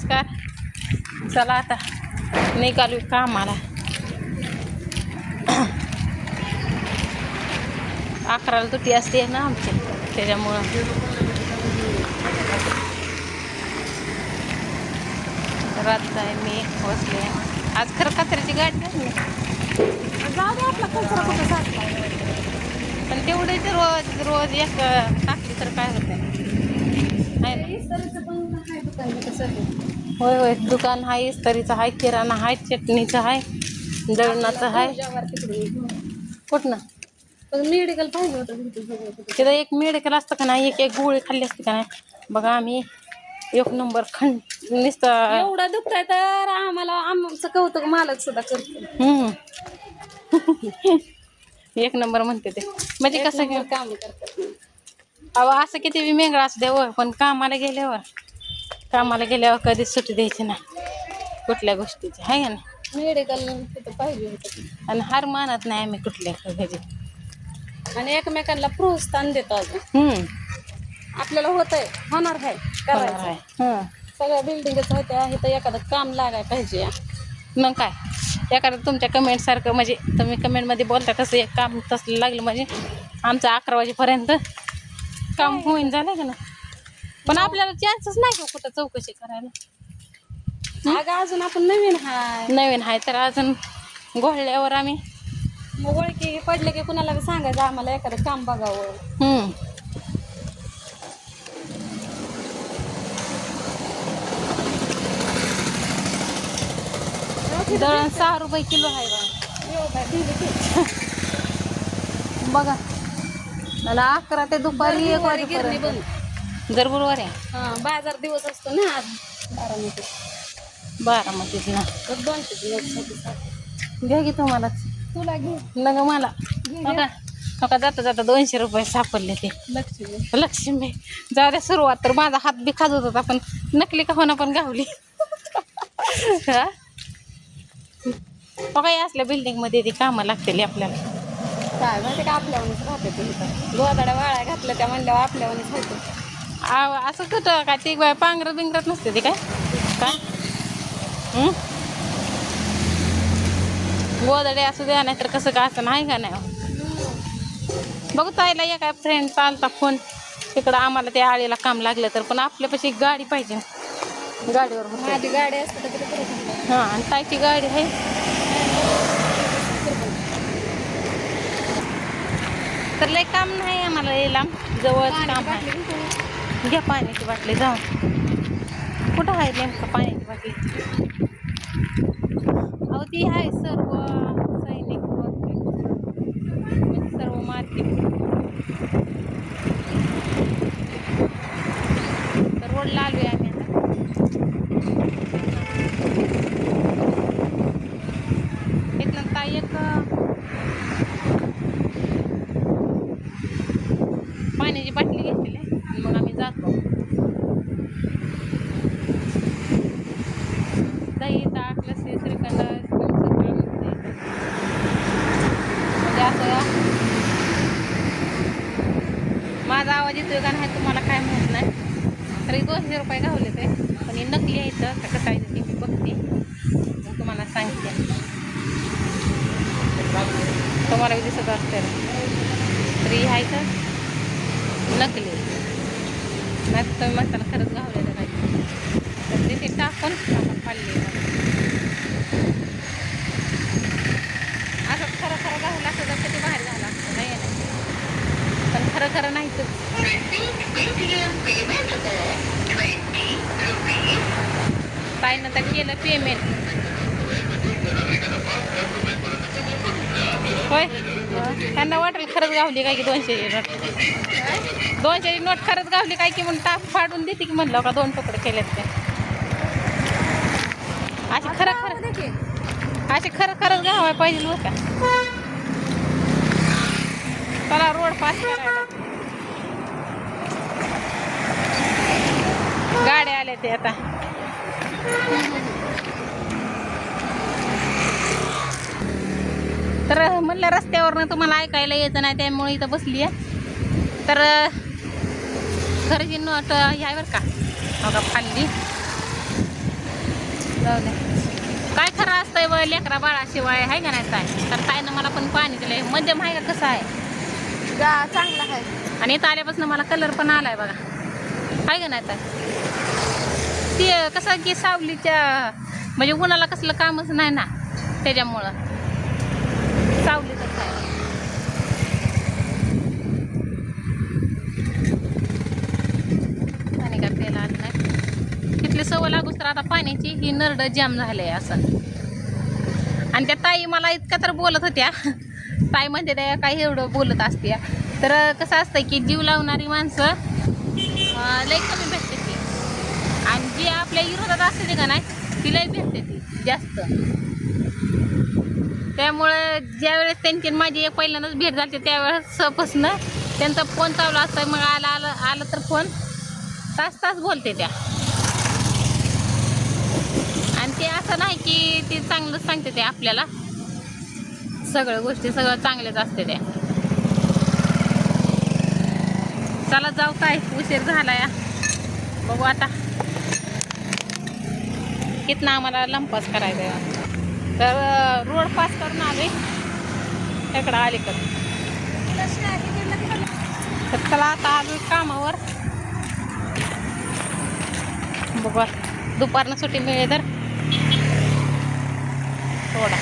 नमस्कार. चला आता निघालो कामाला. 11ला सुट्टी असते ना आमची, त्याच्यामुळं रात आहे. मी बसले आज. खरं कचऱ्याची गाडी नाही जाऊ दे आपला कचरा कुठं साचला. पण तेवढेच रोज एक टाकली तर काय होत नाही. होय होय, दुकान आहे, इस्त्रीचं आहे, किराणा आहे, चटणीचं आहे, दळणाचं आहे. कुठनं मेडिकल पाहिजे होतं तिथं एक मेडिकल असतं का नाही, एक एक गोळी खाल्ली असते का नाही. बघा आम्ही एक नंबर नुसतं एवढा दुखताय तर आम्हाला आमचं कौतुक मालक सुद्धा करतो. एक नंबर म्हणते ते. म्हणजे कसं घेऊन काम करतात. अहो असं किती बी मेंगळा असू द्यावं, पण कामाला गेल्यावर कधीच सुट्टी द्यायची नाही कुठल्या गोष्टीची, आहे का नाही. मेडिकल तिथं पाहिजे होतं आणि हार मानत नाही आम्ही कुठल्या ह्याची. आणि एकमेकांना प्रोत्साहन देतो. अजून आपल्याला होतंय, होणार आहे, करायचं आहे. सगळ्या बिल्डिंगच होते आहे तर एखादं काम लागायला पाहिजे. मग काय एखादं तुमच्या कमेंटसारखं, म्हणजे तुम्ही कमेंटमध्ये बोलता तसं एक काम तसं लागलं म्हणजे आमचं 11 वाजेपर्यंत काम होईन झालं का ना. पण आपल्याला चान्सच नाही का कुठं चौकशी करायला. अगं अजून आपण नवीन आहे तर अजून घोळल्यावर आम्ही मग ओळखी पडले की कुणाला सांगायचं आम्हाला एखादं काम बघावं. दळण 6 रुपये किलो आहे बघा. मला 11 ते दुपारी 1 वाजेपर्यंत. जर गुरुवार आहे बाजार दिवस असतो ना आज बारामतीत ना. 200 घ्या की तुम्हालाच. तुला घे नका मला. नका जाता जाता 200 रुपये सापडले ते. लक्ष्मी जाऊ द्या. सुरुवात तर माझा हात बी खाजत होता, पण नकली का होणं पण गावली. हा काही असल्या बिल्डिंग मध्ये ती कामं लागतील आपल्याला. काय माहिती का आपल्यावरच राहते ते. गोदाड्या वाळ्या घातल्या त्या म्हणल्यावर आपल्यावरच होते. असं कुठं काय ती पांघरत बिंगरत नसते ती काय गोदडे असू द्या नाही तर कसं का असं नाही का नाही. बघू ताईला या काय फ्रेंड चालता फोन तिकडं आम्हाला त्या आळीला काम लागलं तर, पण आपल्यापाशी एक गाडी पाहिजे. गाडीवर माझी गाडी असते तर हां, आणि ताईची गाडी आहे. तर लय काम नाही आम्हाला लय लांब, जवळच काम आहे. घ्या पाण्याची बाटली. जाऊ कुठं आहे नेमकं पाण्याची बाटली. अहो ती आहे सर्व सैनिक म्हणजे सर्व मार्केट. तर रोडला आलोय आम्ही आता. इथनं ताई एक पाण्याची बाटली घेतलेली आहे आणि मग आम्ही जातो. दही ताक लस्सी श्रीखंड सगळं म्हणजे असं. माझा आवाज येतोय का नाही तुम्हाला काय माहीत नाही. तरी 200 रुपये गावले ते, पण हे नकली आहे तर कसं आहे ते मी बघते मग तुम्हाला सांगते. तुम्हाला दिसत असते तरी आहे तर नकली नाही तर तुम्ही म्हणताना खरंच गावलेलं नाही. तर तिथे टाकून आपण पाडले असं खरं गावलं असतं तर किती बाहेर झालं असतं नाही ना. पण खरं नाही तर ताईनं तर केलं पेमेंट. होय त्यांना वाटेल खरंच गावली काय की 200ची नोट. 200ची नोट खरंच गावली काय की म्हणून टाक फाडून देते की म्हणलं का 2 तुकडे केलेत ते. असे खरंच गावाय पाहिजे बरं का. चला रोड पास करायला. गाड्या आल्या ते आता. तर म्हणलं रस्त्यावरनं तुम्हाला ऐकायला यायचं नाही त्यामुळे इथं बसली आहे. तर खरेदी नोट ह्या बरं का बघा फाडली. जाऊ दे. काय खरं असतंय व लेकरा बाळाशिवाय आहे का नाही ताई? तर ताईनं मला पण पाणी दिलंय. मध्यम आहे का कसं आहे? चांगला आहे. आणि इथं आल्यापासून मला कलर पण आलाय बघा. आहे का नाही ताई? ते कसं की सावलीच्या म्हणजे उन्हाला कसलं कामच नाही ना, त्याच्यामुळं सावलीतच आहे. पाणी काय प्यायला आलं नाही. तिथली सवय लागूच तर आता पाण्याची ही नरड जाम झाले असं. आणि त्या ताई मला इतकं तर बोलत होत्या. ताई म्हणते त्या काही एवढं बोलत असते. तर कसं असतं की जीव लावणारी माणसं लई कमी भेटते ती, आणि जी आपल्या विरोधात असते ती का नाही ती लई भेटते ती जास्त. त्यामुळे ज्यावेळेस त्यांची माझी पहिल्यांदाच भेट झाली त्यावेळेस पासून त्यांचा फोन चालू असतं. मग आलं तर फोन तास बोलते त्या. आणि ते असं नाही की ते चांगलंच सांगते ते आपल्याला, सगळ्या गोष्टी सगळं चांगलेच असते त्या. चला जाऊ काय, उशीर झाला या. बघू आता कितना आम्हाला लंपास करायचं आहे. तर रोड पास करून आले इकडं अलीकडं. तर चला आता आलो कामावर. बघू दुपारनं सुट्टी मिळेल तर थोडा